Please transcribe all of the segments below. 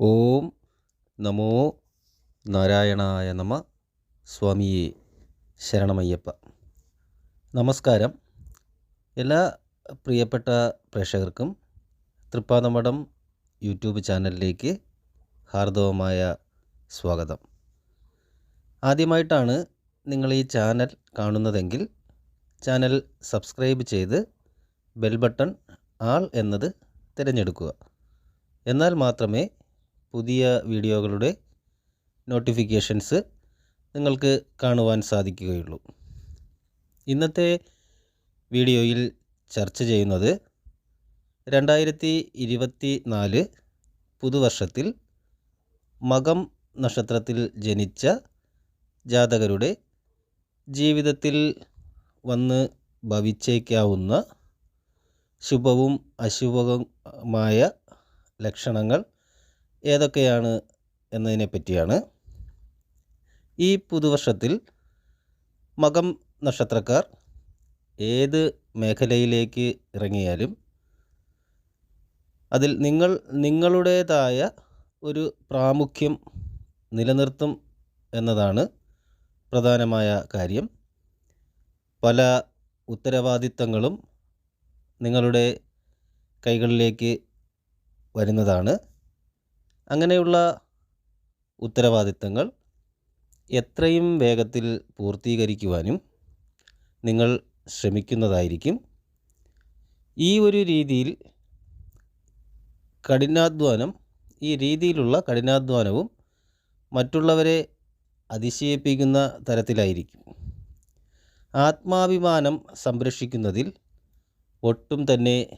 ഓം നമോ നാരായണായ നമ. സ്വാമിയെ ശരണമയ്യപ്പ. നമസ്കാരം. എല്ലാ പ്രിയപ്പെട്ട പ്രേക്ഷകർക്കും തൃപ്പാദമഠം യൂട്യൂബ് ചാനലിലേക്ക് ഹാർദവമായ സ്വാഗതം. ആദ്യമായിട്ടാണ് നിങ്ങൾ ഈ ചാനൽ കാണുന്നതെങ്കിൽ ചാനൽ സബ്സ്ക്രൈബ് ചെയ്ത് ബെൽ ബട്ടൺ ആൾ എന്നത് തിരഞ്ഞെടുക്കുക. എന്നാൽ മാത്രമേ പുതിയ വീഡിയോകളുടെ നോട്ടിഫിക്കേഷൻസ് നിങ്ങൾക്ക് കാണുവാൻ സാധിക്കുകയുള്ളൂ. ഇന്നത്തെ വീഡിയോയിൽ ചർച്ച ചെയ്യുന്നത് 2024 പുതുവർഷത്തിൽ മകം നക്ഷത്രത്തിൽ ജനിച്ച ജാതകരുടെ ജീവിതത്തിൽ വന്ന് ഭവിച്ചേക്കാവുന്ന ശുഭവും അശുഭവുമായ ലക്ഷണങ്ങൾ ഏതൊക്കെയാണ് എന്നതിനെ പറ്റിയാണ്. ഈ പുതുവർഷത്തിൽ മകം നക്ഷത്രക്കാർ ഏത് മേഖലയിലേക്ക് ഇറങ്ങിയാലും അതിൽ നിങ്ങളുടേതായ ഒരു പ്രാമുഖ്യം നിലനിർത്തും എന്നതാണ് പ്രധാനമായ കാര്യം. പല ഉത്തരവാദിത്തങ്ങളും നിങ്ങളുടെ കൈകളിലേക്ക് വരുന്നതാണ്. അങ്ങനെയുള്ള ഉത്തരവാദിത്തങ്ങൾ എത്രയും വേഗത്തിൽ പൂർത്തീകരിക്കുവാനും നിങ്ങൾ ശ്രമിക്കുന്നതായിരിക്കും. ഈ ഒരു രീതിയിൽ രീതിയിലുള്ള കഠിനാധ്വാനവും മറ്റുള്ളവരെ അതിശയിപ്പിക്കുന്ന തരത്തിലായിരിക്കും. ആത്മാഭിമാനം സംരക്ഷിക്കുന്നതിൽ ഒട്ടും തന്നെ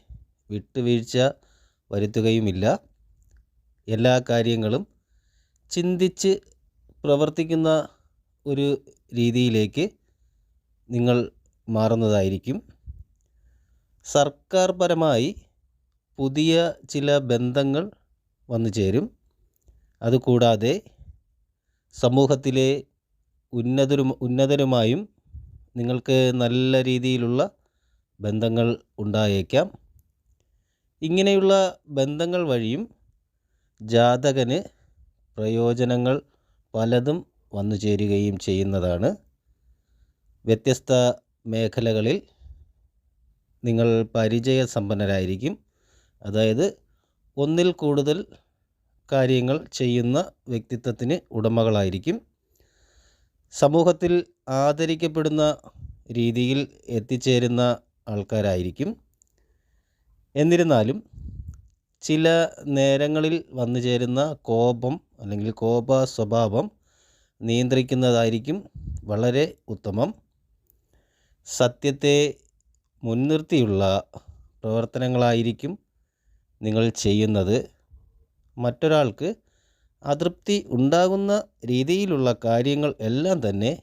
വിട്ടുവീഴ്ച വരുത്തുകയുമില്ല. എല്ലാ കാര്യങ്ങളും ചിന്തിച്ച് പ്രവർത്തിക്കുന്ന ഒരു രീതിയിലേക്ക് നിങ്ങൾ മാറുന്നതായിരിക്കും. സർക്കാർ പരമായി പുതിയ ചില ബന്ധങ്ങൾ വന്നു ചേരും. അതുകൂടാതെ സമൂഹത്തിലെ ഉന്നതരുമായും നിങ്ങൾക്ക് നല്ല രീതിയിലുള്ള ബന്ധങ്ങൾ ഉണ്ടായേക്കാം. ഇങ്ങനെയുള്ള ബന്ധങ്ങൾ വഴിയും ജാതകന് പ്രയോജനങ്ങൾ പലതും വന്നു ചേരുകയും ചെയ്യുന്നതാണ്. വ്യത്യസ്ത മേഖലകളിൽ നിങ്ങൾ പരിചയസമ്പന്നരായിരിക്കും. അതായത് ഒന്നിൽ കൂടുതൽ കാര്യങ്ങൾ ചെയ്യുന്ന വ്യക്തിത്വത്തിന് ഉടമകളായിരിക്കും. സമൂഹത്തിൽ ആദരിക്കപ്പെടുന്ന രീതിയിൽ എത്തിച്ചേരുന്ന ആൾക്കാരായിരിക്കും. എന്നിരുന്നാലും ചില നേരങ്ങളിൽ വന്നു ചേരുന്ന കോപം അല്ലെങ്കിൽ കോപ സ്വഭാവം നിയന്ത്രിക്കുന്നതായിരിക്കും വളരെ ഉത്തമം. സത്യത്തെ മുൻനിർത്തിയുള്ള പ്രവർത്തനങ്ങളായിരിക്കും നിങ്ങൾ ചെയ്യുന്നത്. മറ്റൊരാൾക്ക് അതൃപ്തി ഉണ്ടാകുന്ന രീതിയിലുള്ള കാര്യങ്ങൾ എല്ലാം തന്നെ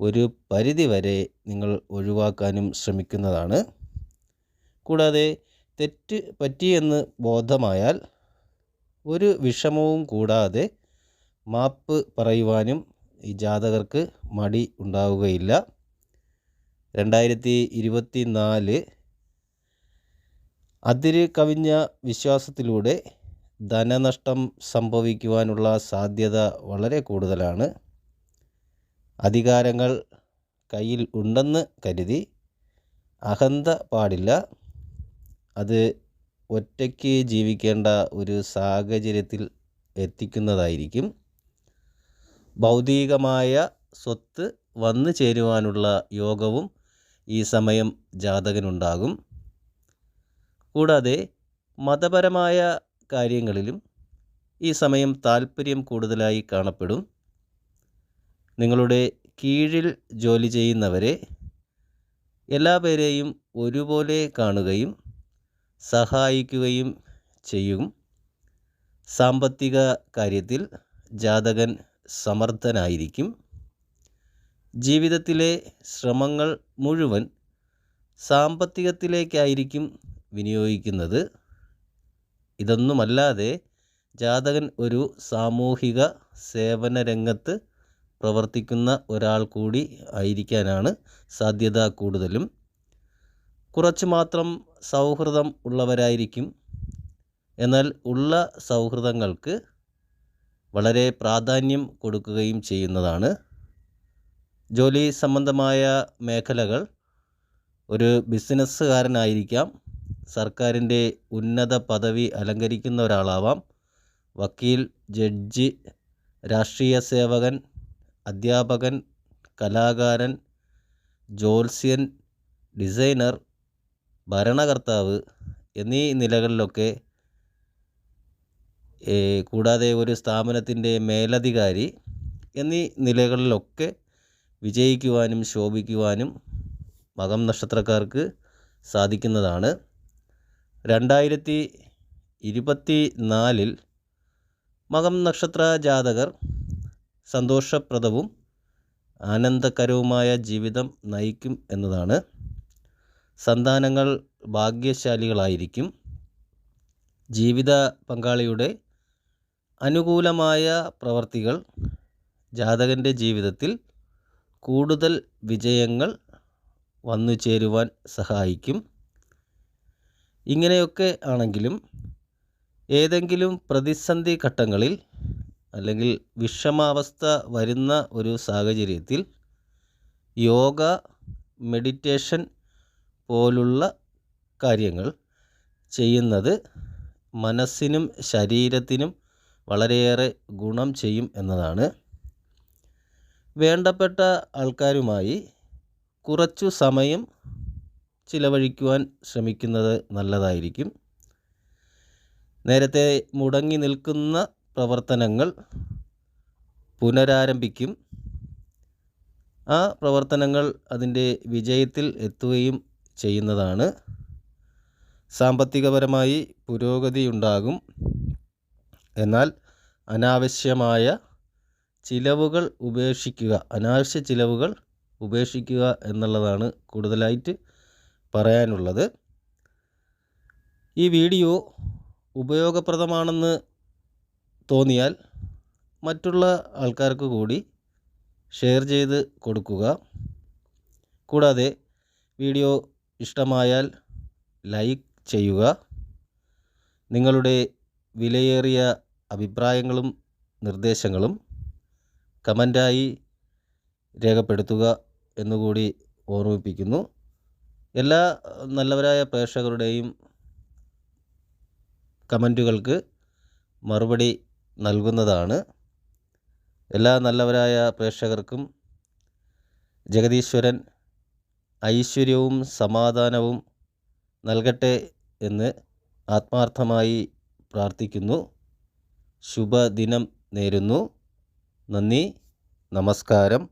ഒരു പരിധിവരെ നിങ്ങൾ ഒഴിവാക്കാനും ശ്രമിക്കുന്നതാണ്. കൂടാതെ തെറ്റ് പറ്റിയെന്ന് ബോധമായാൽ ഒരു വിഷമവും കൂടാതെ മാപ്പ് പറയുവാനും ഈ ജാതകർക്ക് മടി ഉണ്ടാവുകയില്ല. 2024 അതിര് കവിഞ്ഞ വിശ്വാസത്തിലൂടെ ധനനഷ്ടം സംഭവിക്കുവാനുള്ള സാധ്യത വളരെ കൂടുതലാണ്. അധികാരങ്ങൾ കയ്യിൽ ഉണ്ടെന്ന് കരുതി അഹന്ത പാടില്ല. അത് ഒറ്റയ്ക്ക് ജീവിക്കേണ്ട ഒരു സാഹചര്യത്തിൽ എത്തിക്കുന്നതായിരിക്കും. ഭൗതികമായ സ്വത്ത് വന്നു ചേരുവാനുള്ള യോഗവും ഈ സമയം ജാതകനുണ്ടാകും. കൂടാതെ മതപരമായ കാര്യങ്ങളിലും ഈ സമയം താല്പര്യം കൂടുതലായി കാണപ്പെടും. നിങ്ങളുടെ കീഴിൽ ജോലി ചെയ്യുന്നവരെ എല്ലാവരെയും ഒരുപോലെ കാണുകയും സഹായിക്കുകയും ചെയ്യും. സാമ്പത്തിക കാര്യത്തിൽ ജാതകൻ സമർത്ഥനായിരിക്കും. ജീവിതത്തിലെ ശ്രമങ്ങൾ മുഴുവൻ സാമ്പത്തികത്തിലേക്കായിരിക്കും വിനിയോഗിക്കുന്നത്. ഇതൊന്നുമല്ലാതെ ജാതകൻ ഒരു സാമൂഹിക സേവന രംഗത്ത് പ്രവർത്തിക്കുന്ന ഒരാൾ കൂടി ആയിരിക്കാനാണ് സാധ്യത കൂടുതലും. കുറച്ച് മാത്രം സൗഹൃദം ഉള്ളവരായിരിക്കും എന്നാൽ ഉള്ള സൗഹൃദങ്ങൾക്ക് വളരെ പ്രാധാന്യം കൊടുക്കുകയും ചെയ്യുന്നതാണ്. ജോലി സംബന്ധമായ മേഖലകൾ ഒരു ബിസിനസ്സുകാരനായിരിക്കാം, സർക്കാരിൻ്റെ ഉന്നത പദവി അലങ്കരിക്കുന്ന ഒരാളാവാം, വക്കീൽ, ജഡ്ജി, രാഷ്ട്രീയ സേവകൻ, അധ്യാപകൻ, കലാകാരൻ, ജ്യോത്സ്യൻ, ഡിസൈനർ, ഭരണകർത്താവ് എന്നീ നിലകളിലൊക്കെ, കൂടാതെ ഒരു സ്ഥാപനത്തിൻ്റെ മേലധികാരി എന്നീ നിലകളിലൊക്കെ വിജയിക്കുവാനും ശോഭിക്കുവാനും മകം നക്ഷത്രക്കാർക്ക് സാധിക്കുന്നതാണ്. 2024 മകം നക്ഷത്ര ജാതകർ സന്തോഷപ്രദവും ആനന്ദകരവുമായ ജീവിതം നയിക്കും എന്നതാണ്. സന്താനങ്ങൾ ഭാഗ്യശാലികളായിരിക്കും. ജീവിത പങ്കാളിയുടെ അനുകൂലമായ പ്രവർത്തികൾ ജാതകൻ്റെ ജീവിതത്തിൽ കൂടുതൽ വിജയങ്ങൾ വന്നു ചേരുവാൻ സഹായിക്കും. ഇങ്ങനെയൊക്കെ ആണെങ്കിലും ഏതെങ്കിലും പ്രതിസന്ധി ഘട്ടങ്ങളിൽ അല്ലെങ്കിൽ വിഷമാവസ്ഥ വരുന്ന ഒരു സാഹചര്യത്തിൽ യോഗ, മെഡിറ്റേഷൻ പോലുള്ള കാര്യങ്ങൾ ചെയ്യുന്നത് മനസ്സിനും ശരീരത്തിനും വളരെയേറെ ഗുണം ചെയ്യും എന്നതാണ്. വേണ്ടപ്പെട്ട ആൾക്കാരുമായി കുറച്ചു സമയം ചിലവഴിക്കുവാൻ ശ്രമിക്കുന്നത് നല്ലതായിരിക്കും. നേരത്തെ മുടങ്ങി നിൽക്കുന്ന പ്രവർത്തനങ്ങൾ പുനരാരംഭിക്കും. ആ പ്രവർത്തനങ്ങൾ അതിൻ്റെ വിജയത്തിൽ എത്തുകയും ചെയ്യുന്നതാണ്. സാമ്പത്തികപരമായി പുരോഗതിയുണ്ടാകും. എന്നാൽ അനാവശ്യ ചിലവുകൾ ഉപേക്ഷിക്കുക എന്നുള്ളതാണ് കൂടുതലായിട്ട് പറയാനുള്ളത്. ഈ വീഡിയോ ഉപയോഗപ്രദമാണെന്ന് തോന്നിയാൽ മറ്റുള്ള ആൾക്കാർക്ക് കൂടി ഷെയർ ചെയ്ത് കൊടുക്കുക. കൂടാതെ വീഡിയോ ഇഷ്ടമായാൽ ലൈക്ക് ചെയ്യുക. നിങ്ങളുടെ വിലയേറിയ അഭിപ്രായങ്ങളും നിർദ്ദേശങ്ങളും കമൻ്റായി രേഖപ്പെടുത്തുക എന്നുകൂടി ഓർമ്മിപ്പിക്കുന്നു. എല്ലാ നല്ലവരായ പ്രേക്ഷകരുടെയും കമൻറ്റുകൾക്ക് മറുപടി നൽകുന്നതാണ്. എല്ലാ നല്ലവരായ പ്രേക്ഷകർക്കും ജഗദീശ്വരൻ ഐശ്വര്യവും സമാധാനവും നൽകട്ടെ എന്ന് ആത്മാർത്ഥമായി പ്രാർത്ഥിക്കുന്നു. ശുഭദിനം നേരുന്നു. നന്ദി, നമസ്കാരം.